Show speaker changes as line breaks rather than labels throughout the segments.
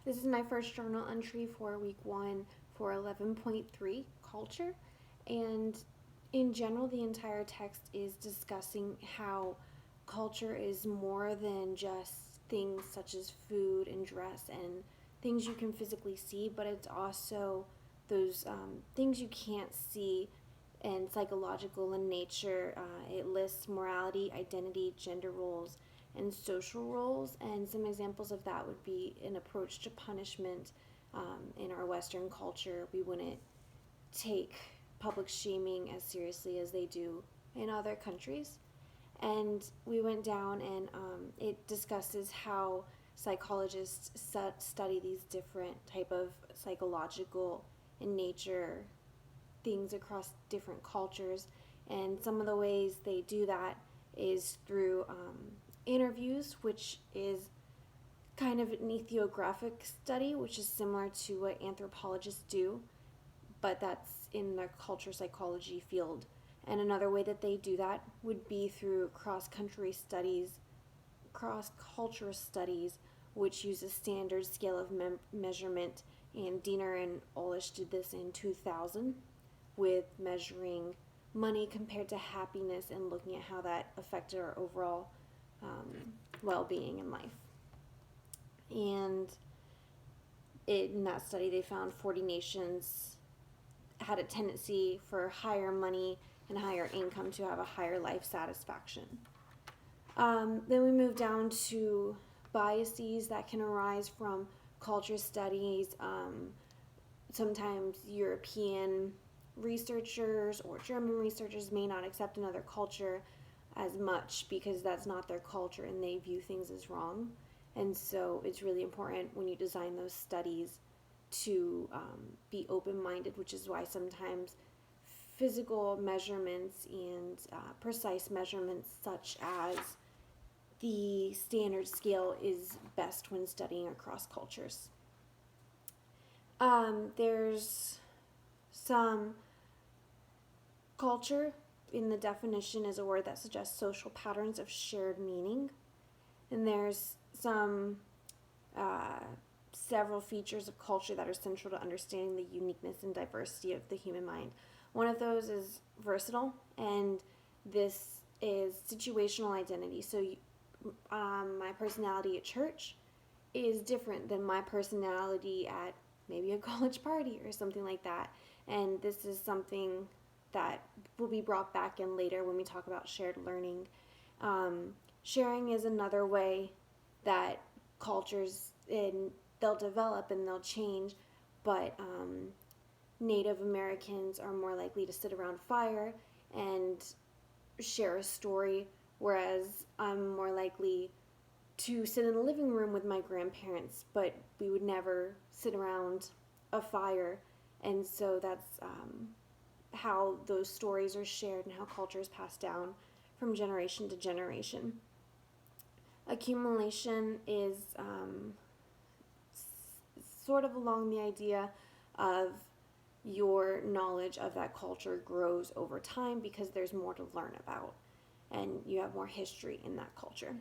This is my first journal entry for week 1 for 11.3 culture. And in general, the entire text is discussing how culture is more than just things such as food and dress and things you can physically see, but it's also those things you can't see and psychological in nature. It lists morality, identity, gender roles, and social roles. And some examples of that would be an approach to punishment. In our Western culture, we wouldn't take public shaming as seriously as they do in other countries. And we went down and it discusses how psychologists study these different type of psychological in nature things across different cultures, and some of the ways they do that is through interviews, which is kind of an ethnographic study, which is similar to what anthropologists do, but that's in the culture psychology field. And another way that they do that would be through cross-country studies, cross-culture studies, which use a standard scale of measurement. And Diener and Olish did this in 2000 with measuring money compared to happiness and looking at how that affected our overall well-being in life. And in that study, they found 40 nations had a tendency for higher money and higher income to have a higher life satisfaction. Then we move down to biases that can arise from culture studies. Sometimes European researchers or German researchers may not accept another culture as much because that's not their culture and they view things as wrong. And so it's really important when you design those studies to be open-minded, which is why sometimes physical measurements and precise measurements such as the standard scale is best when studying across cultures. There's some culture in the definition is a word that suggests social patterns of shared meaning. And there's some several features of culture that are central to understanding the uniqueness and diversity of the human mind. One of those is versatile, and this is situational identity. So my personality at church is different than my personality at maybe a college party or something like that. And this is something that will be brought back in later when we talk about shared learning. Sharing is another way that cultures they'll develop and they'll change, but Native Americans are more likely to sit around a fire and share a story, whereas I'm more likely to sit in the living room with my grandparents, but we would never sit around a fire. And so that's how those stories are shared and how culture is passed down from generation to generation. Accumulation is sort of along the idea of your knowledge of that culture grows over time because there's more to learn about and you have more history in that culture.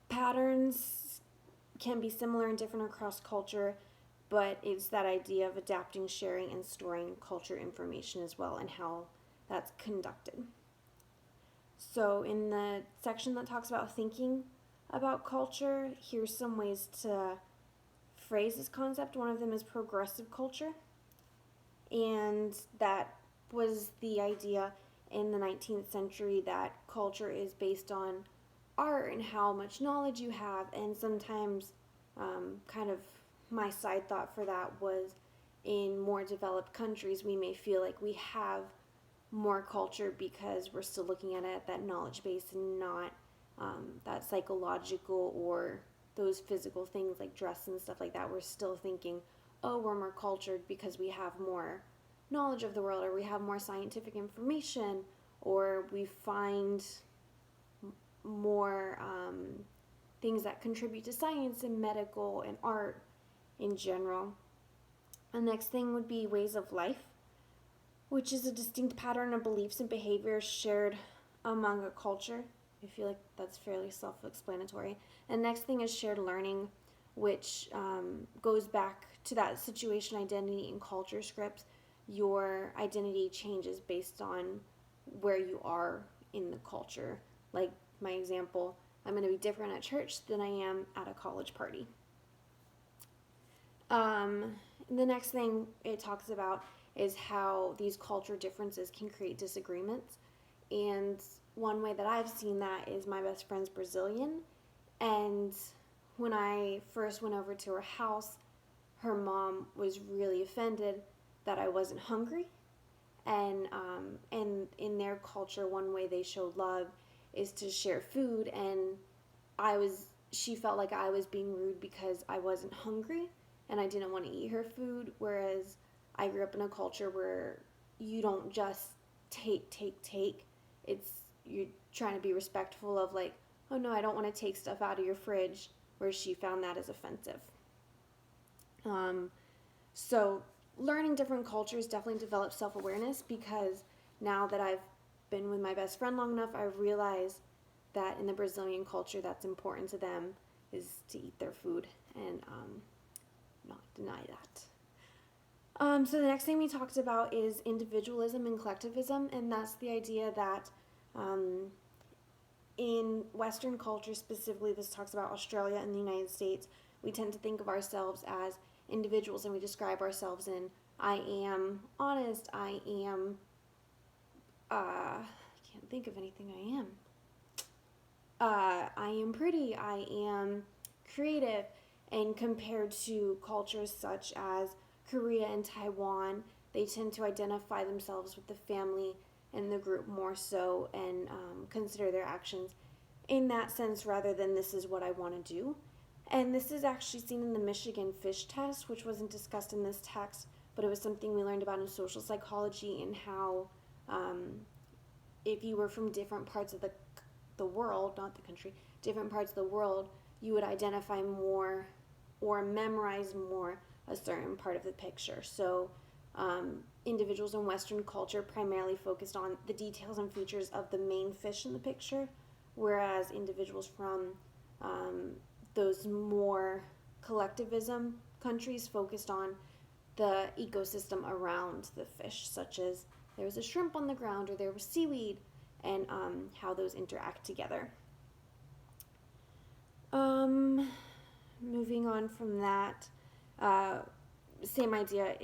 Patterns can be similar and different across culture, but it's that idea of adapting, sharing, and storing culture information as well and how that's conducted. So in the section that talks about thinking about culture, here's some ways to phrase this concept. One of them is progressive culture, and that was the idea in the 19th century that culture is based on art and how much knowledge you have. And sometimes kind of my side thought for that was in more developed countries we may feel like we have more culture because we're still looking at it at that knowledge base and not that psychological or those physical things like dress and stuff like that. We're still thinking, oh, we're more cultured because we have more knowledge of the world, or we have more scientific information, or we find more things that contribute to science and medical and art in general. The next thing would be ways of life, which is a distinct pattern of beliefs and behaviors shared among a culture. I feel like that's fairly self-explanatory. And next thing is shared learning, which goes back to that situation identity and culture scripts. Your identity changes based on where you are in the culture. Like my example, I'm going to be different at church than I am at a college party. The next thing it talks about is how these culture differences can create disagreements. And one way that I've seen that is my best friend's Brazilian. And when I first went over to her house, her mom was really offended that I wasn't hungry. And in their culture, one way they showed love is to share food. And she felt like I was being rude because I wasn't hungry and I didn't want to eat her food. Whereas I grew up in a culture where you don't just take. It's you're trying to be respectful of like, oh no, I don't want to take stuff out of your fridge. Where she found that as offensive. So learning different cultures definitely develops self-awareness, because now that I've been with my best friend long enough, I realize that in the Brazilian culture that's important to them is to eat their food and not deny that. So the next thing we talked about is individualism and collectivism, and that's the idea that in Western culture specifically, this talks about Australia and the United States, we tend to think of ourselves as individuals, and we describe ourselves in I am honest, I am I can't think of anything I am. I am pretty, I am creative, and compared to cultures such as Korea and Taiwan, they tend to identify themselves with the family and the group more so, and consider their actions in that sense rather than this is what I want to do. And this is actually seen in the Michigan fish test, which wasn't discussed in this text, but it was something we learned about in social psychology, and how if you were from different parts of the world, not the country, different parts of the world, you would identify more or memorize more a certain part of the picture. So individuals in Western culture primarily focused on the details and features of the main fish in the picture, whereas individuals from those more collectivism countries focused on the ecosystem around the fish, such as there was a shrimp on the ground or there was seaweed, and how those interact together. Moving on from that, same idea,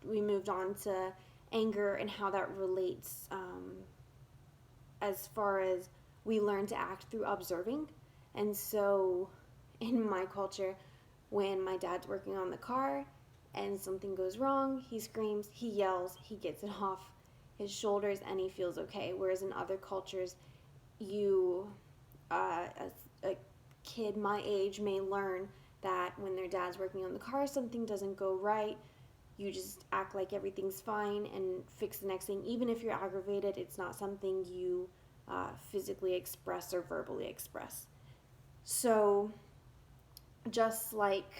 we moved on to anger and how that relates as far as we learn to act through observing. And so in my culture, when my dad's working on the car and something goes wrong, he screams, he yells, he gets it off his shoulders, and he feels okay. Whereas in other cultures, you, as a kid my age, may learn that when their dad's working on the car, something doesn't go right, you just act like everything's fine and fix the next thing. Even if you're aggravated, it's not something you physically express or verbally express. So just like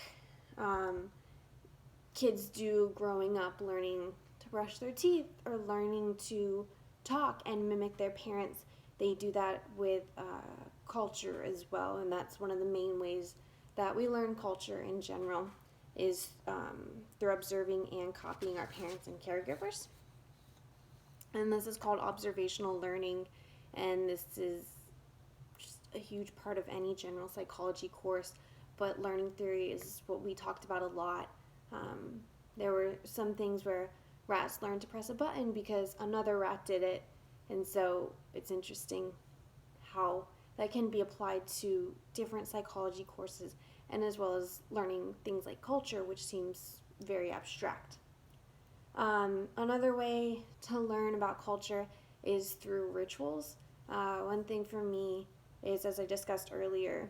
kids do growing up, learning to brush their teeth or learning to talk and mimic their parents, they do that with culture as well. And that's one of the main ways that we learn culture in general, is through observing and copying our parents and caregivers. And this is called observational learning, and this is just a huge part of any general psychology course, but learning theory is what we talked about a lot. There were some things where rats learned to press a button because another rat did it, and so it's interesting how that can be applied to different psychology courses, and as well as learning things like culture, which seems very abstract. Another way to learn about culture is through rituals. One thing for me is, as I discussed earlier,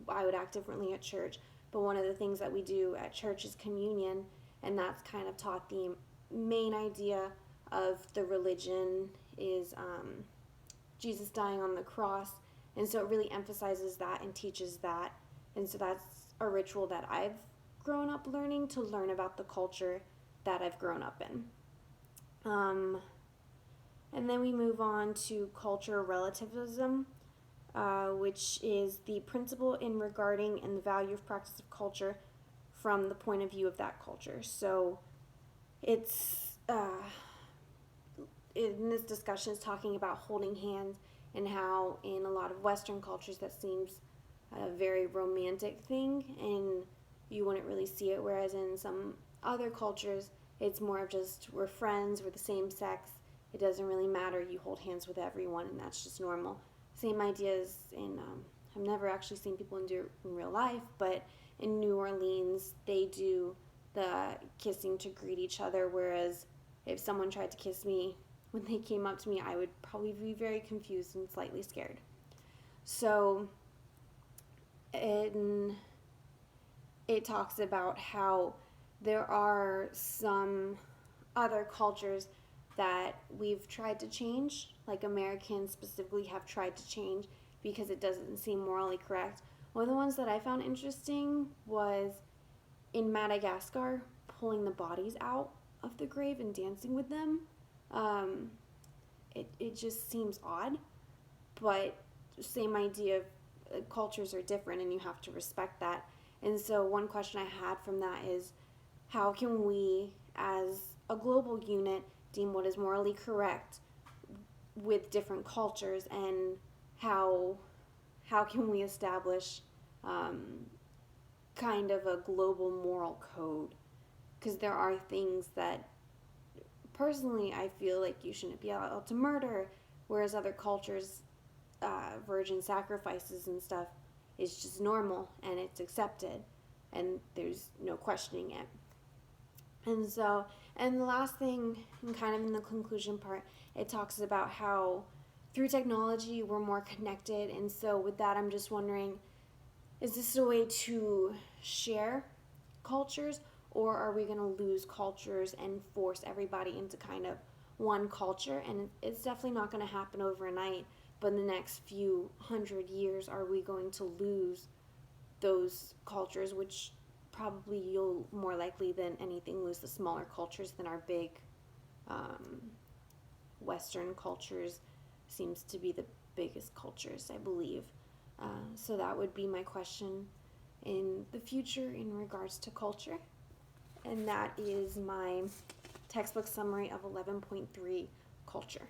I would act differently at church, but one of the things that we do at church is communion, and that's kind of taught the main idea of the religion is Jesus dying on the cross, and so it really emphasizes that and teaches that, and so that's a ritual that I've grown up learning to learn about the culture that I've grown up in. And then we move on to culture relativism. which is the principle in regarding and the value of practice of culture from the point of view of that culture. So it's in this discussion is talking about holding hands and how in a lot of Western cultures that seems a very romantic thing and you wouldn't really see it, whereas in some other cultures it's more of just we're friends, we're the same sex, it doesn't really matter, you hold hands with everyone and that's just normal. Same ideas in I've never actually seen people do it in real life, but in New Orleans they do the kissing to greet each other, whereas if someone tried to kiss me when they came up to me, I would probably be very confused and slightly scared. So it talks about how there are some other cultures that we've tried to change, like Americans specifically have tried to change because it doesn't seem morally correct. One of the ones that I found interesting was in Madagascar, pulling the bodies out of the grave and dancing with them. Um, it just seems odd, but same idea of cultures are different and you have to respect that. And so one question I had from that is how can we as a global unit deem what is morally correct with different cultures, and how can we establish kind of a global moral code, because there are things that personally I feel like you shouldn't be allowed to murder, whereas other cultures, virgin sacrifices and stuff is just normal and it's accepted and there's no questioning it. And so, and the last thing, and kind of in the conclusion part, it talks about how through technology we're more connected. And so, with that, I'm just wondering, is this a way to share cultures, or are we going to lose cultures and force everybody into kind of one culture? And it's definitely not going to happen overnight, but in the next few hundred years, are we going to lose those cultures, which probably you'll more likely than anything lose the smaller cultures than our big um, Western cultures seems to be the biggest cultures, I believe. So that would be my question in the future in regards to culture. And that is my textbook summary of 11.3 culture.